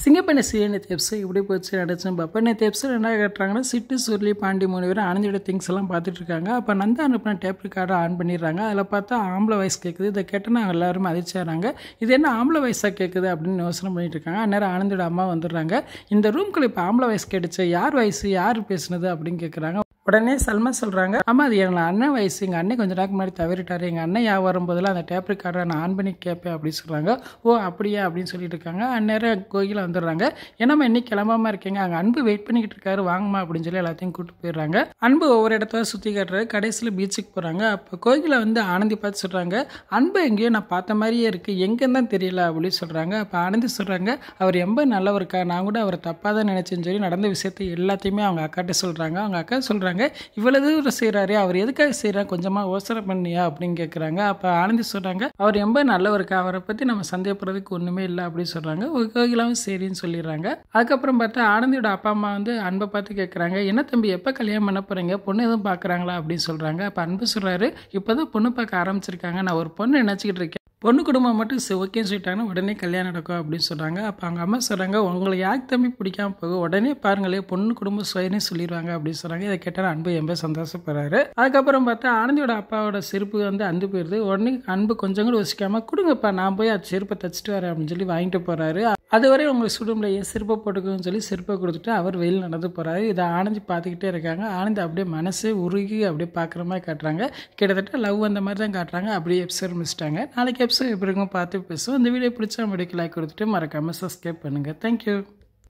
சிங்கப்பெண்ணை serial நேற்று episode எப்படி போச்சு நடிச்சுன்னு பார்ப்போம். நேற்று எபிசோட் என்ன காட்டுறாங்கன்னா, சிட்டு சுருளி பாண்டி 3 பேரும் ஆனந்தியோட திங்ஸ் எல்லாம் பார்த்துட்டு இருக்காங்க. அப்போ நந்தா அனுப்பின டேப் ரெக்கார்டை ஆன் பண்ணிடுறாங்க. அதில் பார்த்தா ஆம்பளை வாய்ஸ் கேட்குது. இதை கேட்டோன்னா எல்லாருமே அதிர்ச்சியாகிறாங்க. இது என்ன ஆம்பளை வாய்ஸாக கேட்குது அப்படின்னு யோசனை பண்ணிட்டு இருக்காங்க. அந்நேரம் ஆனந்தியோட அம்மா வந்துடுறாங்க. இந்த ரூம்குள்ளே இப்போ ஆம்பளை வாய்ஸ் கேட்டுச்சு, யார் வாய்ஸ், யார் பேசுனது அப்படின்னு கேட்குறாங்க. உடனே சல்மா சொல்கிறாங்க, அம்மா அது எங்கள் அண்ணன் வயசு, எங்கள் அண்ணன் கொஞ்சம் நாளுக்கு முன்னாடி தவறிட்டார், எங்கள் அண்ணன் வரும்போதெல்லாம் அந்த டேப் ரெக்கார்டரை நான் ஆன் பண்ணி கேட்பேன் அப்படின்னு சொல்கிறாங்க. ஓ அப்படியா அப்படின்னு சொல்லிட்டு இருக்காங்க. அந்நேரம் கோயிலில் வந்துடுறாங்க. என்னம்மா இன்னைக்கு கிளம்பாமல் இருக்கீங்க, அங்கே அன்பு வெயிட் பண்ணிக்கிட்டு இருக்காரு, வாங்கம்மா அப்படின்னு சொல்லி எல்லாத்தையும் கூப்பிட்டு போயிடுறாங்க. அன்பு ஒவ்வொரு இடத்துல சுற்றி காட்டுறாரு. கடைசியில் பீச்சுக்கு போகிறாங்க. அப்போ கோயிலில் வந்து ஆனந்தி பார்த்து சொல்கிறாங்க, அன்பு எங்கேயோ நான் பார்த்த மாதிரியே இருக்குது, எங்கேன்னு தான் தெரியல அப்படின்னு சொல்கிறாங்க. அப்போ ஆனந்தி சொல்கிறாங்க, அவர் ரொம்ப நல்லவருக்கா, நான் கூட அவரை தப்பாக தான் நினச்சேன்னு சொல்லி நடந்த விஷயத்தை எல்லாத்தையுமே அவங்க அக்காட்ட சொல்கிறாங்க. அவங்க அக்கா சொல்கிறாங்க, இவ்வளவு தூரம் செய்கிறாரே, அவர் எதுக்காக செய்கிறார், கொஞ்சமாக யோசனை பண்ணியா அப்படின்னு கேட்குறாங்க. அப்போ ஆனந்தி சொல்கிறாங்க, அவர் ரொம்ப நல்லவருக்கா, அவரை பற்றி நம்ம சந்தேகப்படுறதுக்கு ஒன்றுமே இல்லை அப்படின்னு சொல்கிறாங்க. கோகிலாவும் சரின்னு சொல்லிடுறாங்க. அதுக்கப்புறம் பார்த்தா ஆனந்தியோட அப்பா அம்மா வந்து அன்பை பார்த்து கேட்குறாங்க, என்ன தம்பி எப்போ கல்யாணம் பண்ண போகிறீங்க, பொண்ணு எதுவும் பார்க்குறாங்களா அப்படின்னு சொல்கிறாங்க. அப்போ அன்பு சொல்கிறாரு, இப்போ தான் பொண்ணு பார்க்க ஆரம்பிச்சிருக்காங்க, நான் ஒரு பொண்ணு நினச்சிக்கிட்டு இருக்கேன், பொண்ணு குடும்பம் மட்டும் ஓகேன்னு சொல்லிட்டாங்கன்னா உடனே கல்யாணம் நடக்கும் அப்படின்னு சொல்கிறாங்க. அப்போ அவங்க அம்மா சொல்கிறாங்க, உங்களுக்கு யாருக்கு தம்பி பிடிக்காம போகும், உடனே பாருங்களே பொண்ணு குடும்பம் சுயனே சொல்லிடுவாங்க அப்படின்னு சொல்கிறாங்க. இதை கேட்டால் அன்பு ரொம்ப சந்தோஷப்படுறாரு. அதுக்கப்புறம் பார்த்தா ஆனந்தியோட அப்பாவோட செருப்பு வந்து அந்து போயிடுது. உடனே அன்பு கொஞ்சம் கூட யோசிக்காம, கொடுங்கப்பா நான் போய் அது செருப்பை தச்சுட்டு வரேன் அப்படின்னு சொல்லி வாங்கிட்டு போகிறாரு. அதுவரை உங்களுக்கு சுடும்ல ஏன் செருப்பை போட்டுக்குன்னு சொல்லி செருப்பை கொடுத்துட்டு அவர் வெளியில் நடந்து போகிறாரு. இதை ஆனந்தி பார்த்துக்கிட்டே இருக்காங்க. ஆனந்தி அப்படியே மனசு உருகி அப்படியே பார்க்குற மாதிரி காட்டுறாங்க. கிட்டத்தட்ட லவ் அந்த மாதிரி தான் காட்டுறாங்க. அப்படியே எபிசோட் முடிச்சிட்டாங்க. நாளைக்கு எபிசோட் எப்படி இருக்கும் பார்த்து பேசுவோம். இந்த வீடியோ பிடிச்சா முடிக்க லைக் கொடுத்துட்டு மறக்காமல் சப்ஸ்கிரைப் பண்ணுங்கள். தேங்க்யூ.